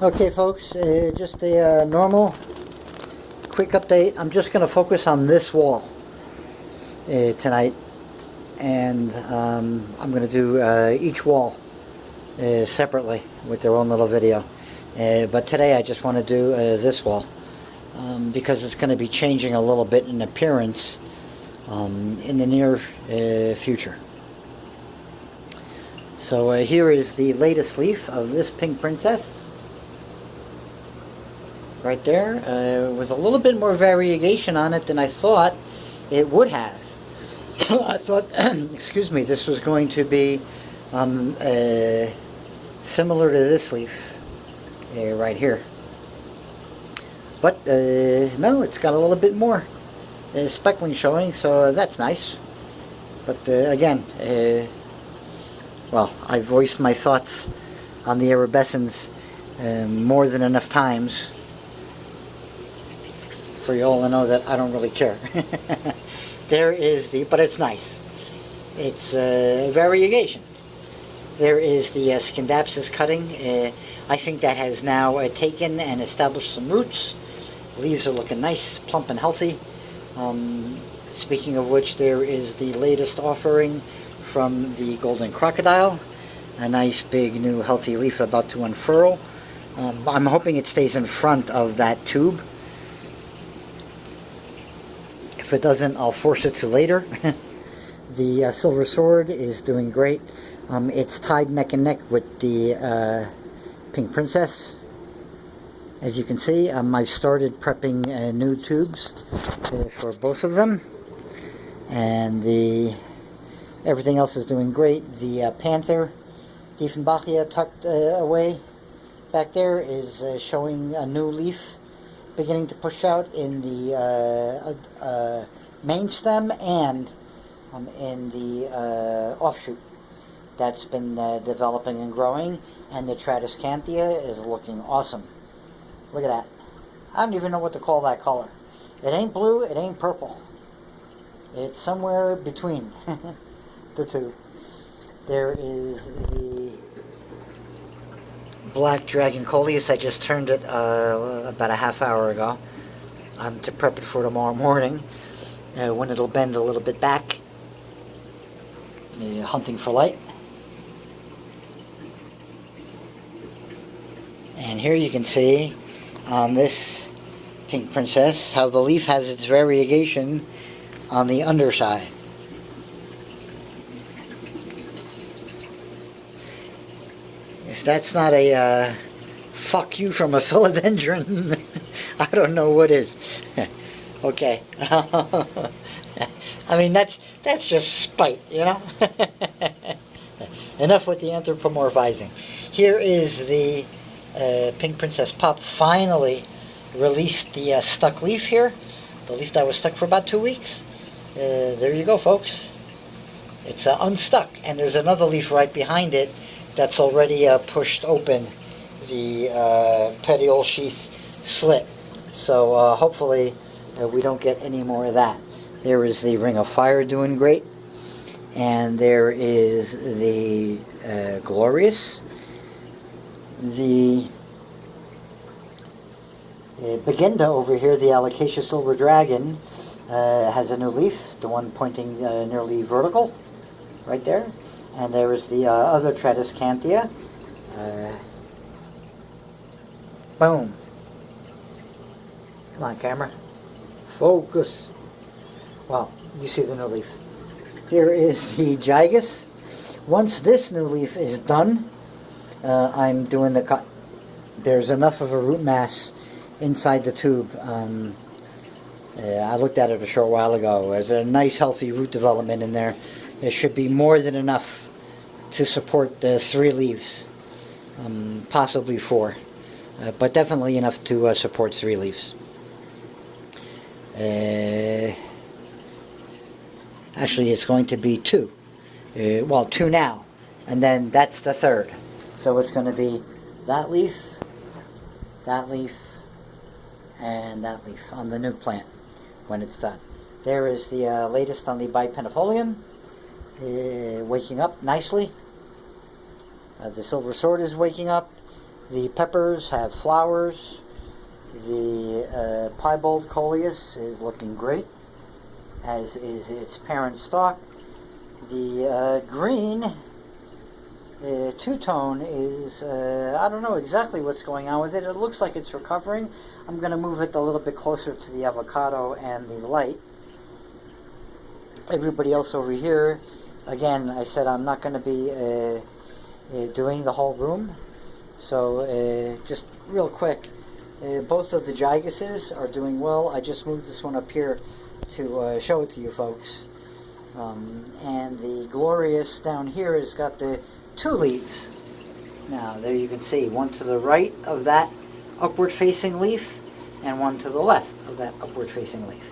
Okay folks, just a normal quick update. I'm just going to focus on this wall tonight, and I'm going to do each wall separately with their own little video. But today I just want to do this wall because it's going to be changing a little bit in appearance in the near future. So here is the latest leaf of this pink princess. Right there, with a little bit more variegation on it than I thought it would have. I thought, excuse me, this was going to be similar to this leaf right here. But no, it's got a little bit more speckling showing, so that's nice. But again, well, I voiced my thoughts on the arabescens more than enough times for you all to know that I don't really care. There is the, but it's nice. It's variegation. There is the Scindapsus cutting. I think that has now taken and established some roots. Leaves are looking nice, plump and healthy. Speaking of which, there is the latest offering from the golden crocodile. A nice big new healthy leaf about to unfurl. I'm hoping it stays in front of that tube. If it doesn't, I'll force it to later. The silver sword is doing great. It's tied neck and neck with the pink princess. As you can see, I've started prepping new tubes for both of them. And everything else is doing great. The panther, Diefenbachia, tucked away back there, is showing a new leaf beginning to push out in the main stem and in the offshoot that's been developing and growing. And the Tradescanthia is looking awesome. Look at that. I don't even know what to call that color. It ain't blue, it ain't purple. It's somewhere between the two. There is the black dragon coleus. I just turned it about a half hour ago to prep it for tomorrow morning when it'll bend a little bit back. Hunting for light. And here you can see on this pink princess how the leaf has its variegation on the underside. If that's not a fuck you from a philodendron, I don't know what is. Okay. I mean, that's just spite, you know? Enough with the anthropomorphizing. Here is the pink princess pup. Finally released the stuck leaf here. The leaf that was stuck for about 2 weeks. There you go, folks. It's unstuck. And there's another leaf right behind it that's already pushed open the petiole sheath slit. So hopefully we don't get any more of that. There is the ring of fire doing great. And there is the glorious. The Beginda over here, the Alocasia silver dragon, has a new leaf, the one pointing nearly vertical, right there. And there is the other Tradescanthia. Boom. Come on, camera. Focus. Well, you see the new leaf. Here is the Gigas. Once this new leaf is done, I'm doing the cut. There's enough of a root mass inside the tube. I looked at it a short while ago. There's a nice healthy root development in there. There should be more than enough to support the 3 leaves, possibly 4, but definitely enough to support 3 leaves. Actually, it's going to be 2. Well, 2 now, and then that's the 3rd. So it's going to be that leaf, and that leaf on the new plant when it's done. There is the latest on the bipenifolium, waking up nicely. The silver sword is waking up. The peppers have flowers. The piebald coleus is looking great, as is its parent stalk. The green two-tone is, I don't know exactly what's going on with it. It looks like it's recovering. I'm going to move it a little bit closer to the avocado and the light. Everybody else over here, again, I said I'm not going to be doing the whole room. So just real quick, both of the gigases are doing well. I just moved this one up here to show it to you folks. And the glorious down here has got the 2 leaves. Now there you can see one to the right of that upward facing leaf and one to the left of that upward facing leaf.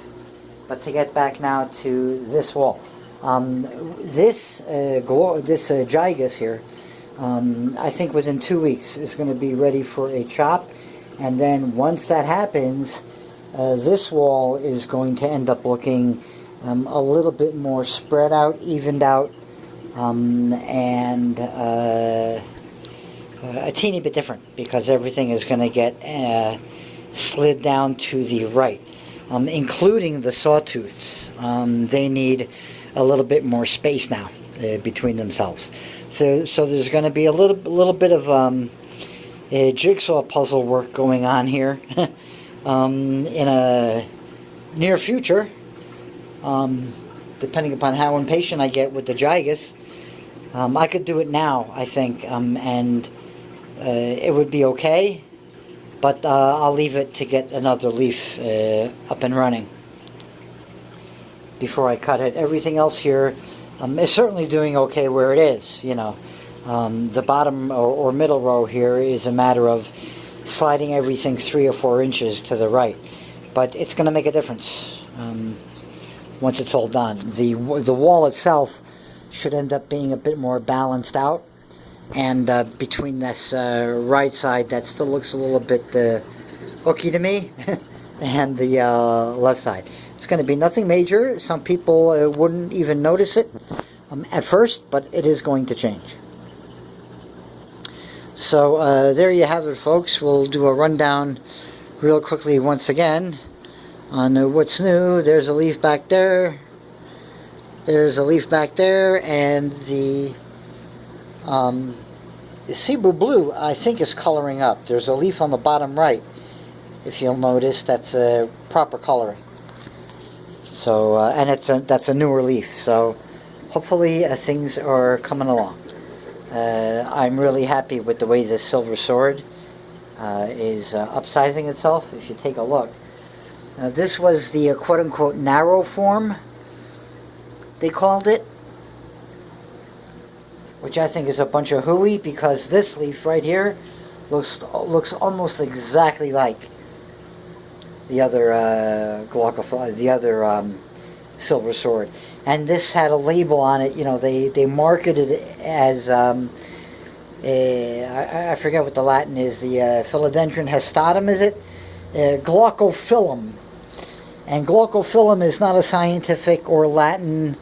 But to get back now to this wall, this gigas here, I think within 2 weeks is going to be ready for a chop, and then once that happens, this wall is going to end up looking a little bit more spread out, evened out, and a teeny bit different, because everything is going to get slid down to the right, including the sawtooths. They need a little bit more space now between themselves. So there's going to be a little bit of a jigsaw puzzle work going on here in a near future, depending upon how impatient I get with the gigas. I could do it now, I think, and it would be okay, but I'll leave it to get another leaf up and running before I cut it. Everything else here is certainly doing okay where it is, you know. The bottom or middle row here is a matter of sliding everything 3 or 4 inches to the right, but it's going to make a difference once it's all done. The wall itself should end up being a bit more balanced out, and between this right side that still looks a little bit hooky to me and the left side, it's going to be nothing major. Some people wouldn't even notice it at first, but it is going to change. So there you have it, folks. We'll do a rundown real quickly once again on what's new. There's a leaf back there. There's a leaf back there, and the Cebu blue, I think, is coloring up. There's a leaf on the bottom right, if you'll notice. That's a proper coloring. So and that's a newer leaf. So hopefully things are coming along. I'm really happy with the way this silver sword is upsizing itself. If you take a look, this was the quote-unquote narrow form, they called it, which I think is a bunch of hooey, because this leaf right here looks almost exactly like the other the other silver sword. And this had a label on it. You know, they marketed it as I forget what the Latin is. The Philodendron hestatum, is it? Glaucophyllum. And glaucophyllum is not a scientific or Latin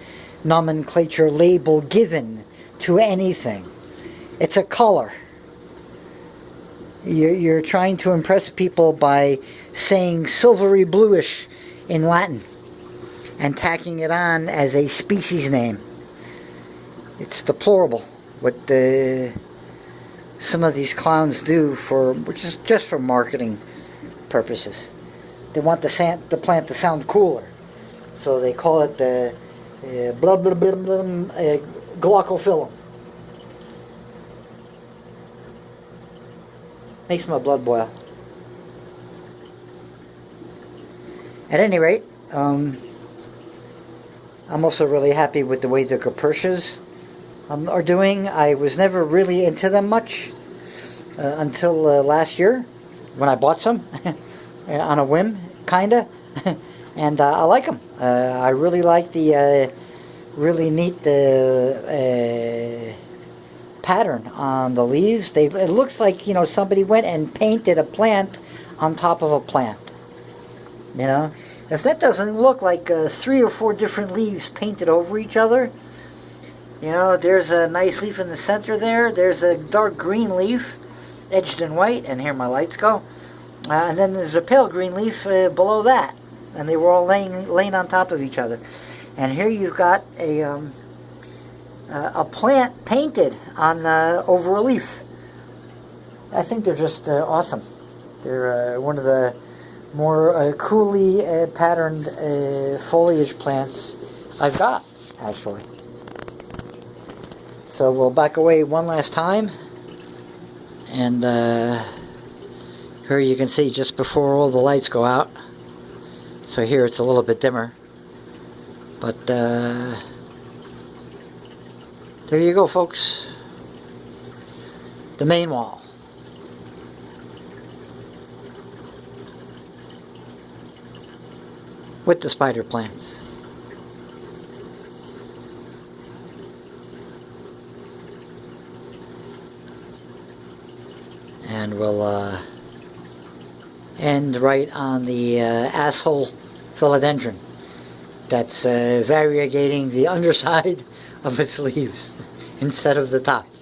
nomenclature label given to anything. It's a color. You're trying to impress people by saying silvery bluish in Latin and tacking it on as a species name. It's deplorable what some of these clowns do, which is just for marketing purposes. They want the plant to sound cooler, so they call it the blah blah blah blah glaucophyllum. Makes my blood boil. At any rate, I'm also really happy with the way the Capercias are doing. I was never really into them much until last year when I bought some on a whim, kinda, and I like them. I really like the really neat pattern on the leaves. It looks like, you know, somebody went and painted a plant on top of a plant. You know, if that doesn't look like 3 or 4 different leaves painted over each other. You know, there's a nice leaf in the center there. There's a dark green leaf edged in white, and here my lights go. And then there's a pale green leaf below that, and they were all laying on top of each other. And here you've got a plant painted on over a leaf. I think they're just awesome. They're one of the more coolly patterned foliage plants I've got, actually. So we'll back away one last time, and here you can see just before all the lights go out. So here it's a little bit dimmer, but there you go, folks. The main wall. With the spider plants. And we'll end right on the asshole philodendron that's variegating the underside of its leaves instead of the tops.